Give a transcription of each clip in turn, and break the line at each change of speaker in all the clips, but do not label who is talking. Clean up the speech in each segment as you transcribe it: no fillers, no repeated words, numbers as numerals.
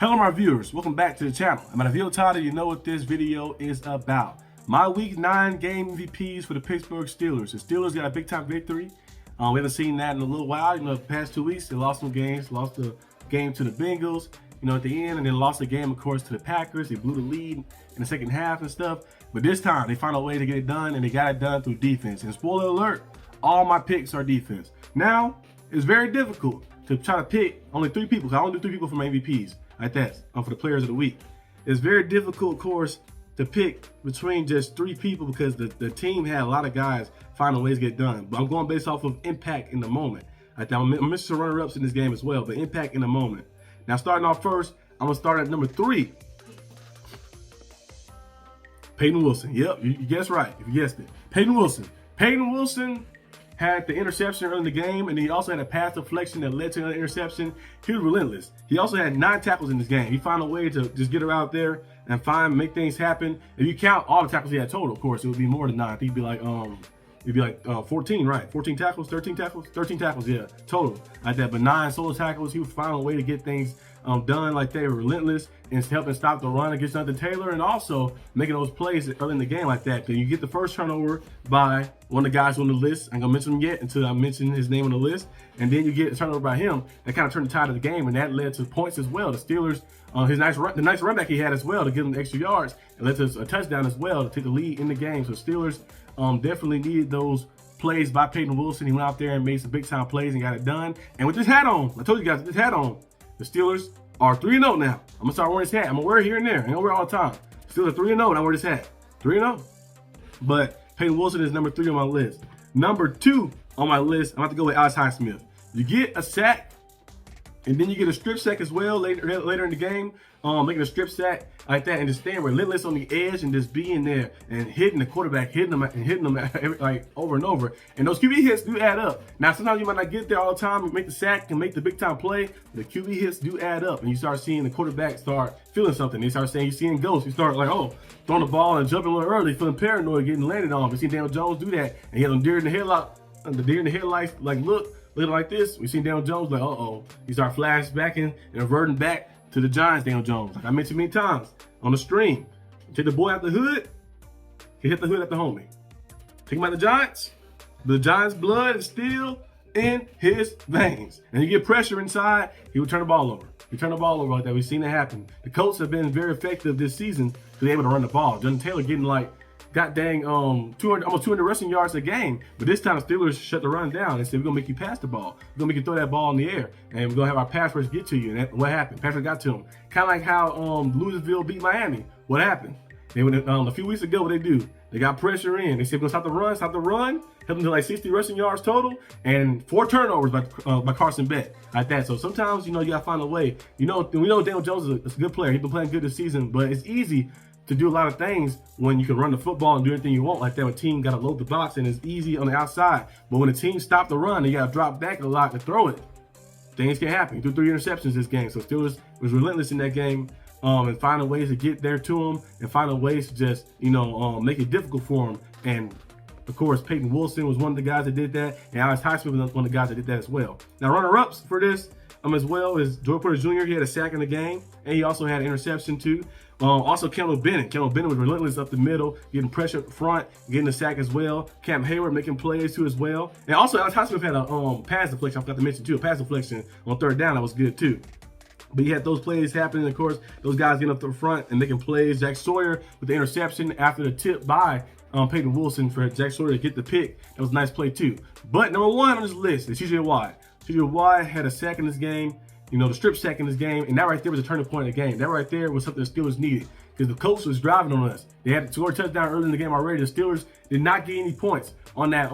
Hello my viewers, welcome back to the channel. I'm at a video title, you know what this video is about. My Week 9 game MVPs for the Pittsburgh Steelers. The Steelers got a big time victory. We haven't seen that in a little while. The past 2 weeks, they lost some games. Lost the game to the Bengals, at the end, and then lost the game, of course, to the Packers. They blew the lead in the second half and stuff. But this time, they found a way to get it done, and they got it done through defense. And spoiler alert, all my picks are defense. Now, it's very difficult to try to pick only 3 people, because I only do 3 people for my MVPs. Like that, for the players of the week. It's very difficult, of course, to pick between just 3 people because the team had a lot of guys finding ways to get done. But I'm going based off of impact in the moment. Like that, I'm Mr. Runner-ups in this game as well, but impact in the moment. Now, starting off first, I'm going to start at number 3. Peyton Wilson. Yep, you guessed right. If you guessed it. Peyton Wilson. Peyton Wilson had the interception early in the game, and he also had a pass deflection that led to another interception. He was relentless. He also had 9 tackles in this game. He found a way to just get her out there and make things happen. If you count all the tackles he had total, of course, it would be more than 9. I think it'd be like 14, right? 14 tackles, 13 tackles, 13 tackles, yeah, total like that. But 9 solo tackles. He was finding a way to get things done. Like they were relentless and helping stop the run against Jonathan Taylor, and also making those plays early in the game like that. Then you get the first turnover by one of the guys on the list. I'm gonna mention him yet until I mention his name on the list, and then you get a turnover by him that kind of turned the tide of the game, and that led to points as well. The Steelers, the nice run back he had as well to give him extra yards, and led to a touchdown as well to take the lead in the game. So Steelers definitely needed those plays by Peyton Wilson. He went out there and made some big time plays and got it done. And with this hat on, I told you guys, with this hat on, the Steelers are 3-0 now. I'm gonna start wearing this hat. I'm gonna wear it here and there. I'm gonna wear it all the time. Steelers 3-0, and I wear this hat. 3-0. But Peyton Wilson is number 3 on my list. Number 2 on my list, I'm about to go with Alex Highsmith. You get a sack, and then you get a strip sack as well later in the game, making a strip sack like that, and just staying relentless on the edge and just being there and hitting the quarterback, hitting them like over and over. And those QB hits do add up. Now, sometimes you might not get there all the time. You make the sack and make the big time play. The QB hits do add up, and you start seeing the quarterback start feeling something. They start saying you're seeing ghosts. You start like, oh, throwing the ball and jumping a little early, feeling paranoid, getting landed on. We see Daniel Jones do that, and he had them deer in the headlights, like looking like this. We seen Daniel Jones like, uh-oh. He started flashbacking and reverting back to the Giants, Daniel Jones. Like I mentioned many times on the stream. Take the boy out the hood, he hit the hood at the homie. Take him out the Giants' blood is still in his veins. And you get pressure inside, he would turn the ball over. He turned the ball over like that. We've seen it happen. The Colts have been very effective this season because they're able to run the ball. Jonathan Taylor getting like got dang almost 200 rushing yards a game, but this time the Steelers shut the run down and said, we're gonna make you pass the ball. We're gonna make you throw that ball in the air, and we're gonna have our pass rush get to you. And what happened? Pass rush got to him. Kind of like how Louisville beat Miami. What happened? They went a few weeks ago. What they do? They got pressure in. They said, we're gonna stop the run, help them to like 60 rushing yards total, and 4 turnovers by Carson Beck like that. So sometimes you gotta find a way. We know Daniel Jones is a good player. He's been playing good this season, but it's easy to do a lot of things when you can run the football and do anything you want like that. When a team got to load the box and it's easy on the outside. But when a team stop the run, you got to drop back a lot to throw it. Things can happen. He threw 3 interceptions this game. So Steelers was relentless in that game and finding ways to get there to him and finding ways to just, make it difficult for him. And of course, Peyton Wilson was one of the guys that did that. And Alex Highsmith was one of the guys that did that as well. Now, runner-ups for this as well is Joey Porter Jr. He had a sack in the game, and he also had an interception too. Also, Kendall Bennett. Kendall Bennett was relentless up the middle, getting pressure up front, getting a sack as well. Cam Hayward making plays too as well. And also, Alex Highsmith had a pass deflection. I forgot to mention too, a pass deflection on 3rd down that was good too. But you had those plays happening, of course, those guys getting up the front and making plays. Jack Sawyer with the interception after the tip by Peyton Wilson for Jack Sawyer to get the pick. That was a nice play too. But number 1 on this list is TJ Watt. TJ Watt had a sack in this game. The strip sack in this game, and that right there was a turning point in the game. That right there was something the Steelers needed because the Colts was driving on us. They had to score a touchdown early in the game already. The Steelers did not get any points on that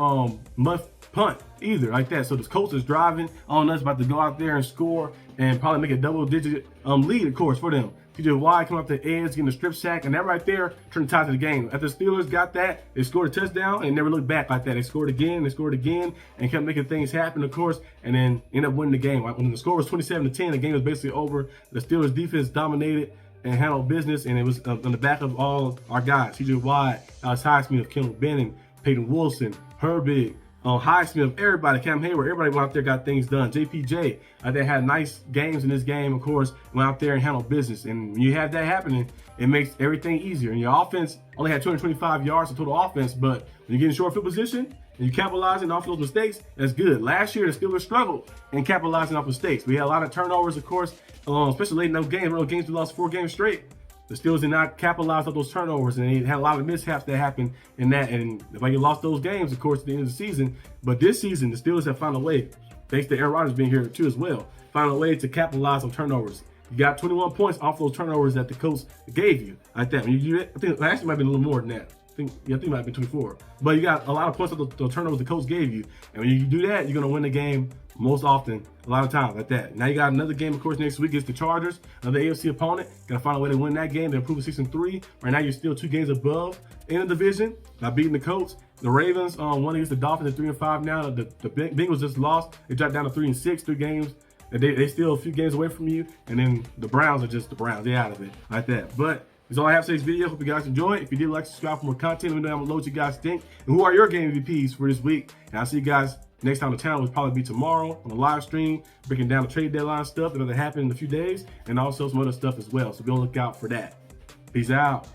muff punt either like that. So the Colts was driving on us, about to go out there and score and probably make a double-digit lead, of course, for them. TJ Watt come up the edge, getting a strip sack, and that right there turned the tide of the game. After the Steelers got that, they scored a touchdown and never looked back like that. They scored again, and kept making things happen, of course, and then ended up winning the game. When the score was 27-10, the game was basically over. The Steelers defense dominated and handled business, and it was on the back of all our guys. TJ Watt, Alex Highsmith, Kendall Bennett, Peyton Wilson, Herbig, Highsmith, everybody, Cam Hayward, everybody went out there, got things done. JPJ, they had nice games in this game, of course, went out there and handled business. And when you have that happening, it makes everything easier. And your offense only had 225 yards of total offense, but when you get in short field position and you capitalizing off those mistakes, that's good. Last year, the Steelers struggled in capitalizing off mistakes. We had a lot of turnovers, of course, especially late in those games. Real games, we lost 4 games straight. The Steelers did not capitalize on those turnovers, and they had a lot of mishaps that happened in that. And if you lost those games, of course, at the end of the season. But this season, the Steelers have found a way, thanks to Aaron Rodgers being here too as well, found a way to capitalize on turnovers. You got 21 points off those turnovers that the Colts gave you, like that. When you do it, I think actually it might be a little more than that. I think it might be 24. But you got a lot of points of the turnovers the Colts gave you. And when you do that, you're going to win the game most often, a lot of times like that. Now you got another game, of course, next week against the Chargers, another AFC opponent. Got to find a way to win that game to improve to 6-3. Right now, you're still 2 games above in the division by beating the Colts. The Ravens won against the Dolphins at 3-5 now. The Bengals just lost. They dropped down to 3-6, 3 games. They still a few games away from you. And then the Browns are just the Browns. They're out of it like that. But that's all I have for today's video. Hope you guys enjoyed. If you did, like, subscribe for more content. Let me know down below what you guys think. And who are your game MVPs for this week. And I'll see you guys next time on the channel. Will probably be tomorrow on the live stream, breaking down the trade deadline stuff that'll happen in a few days, and also some other stuff as well. So be on the lookout for that. Peace out.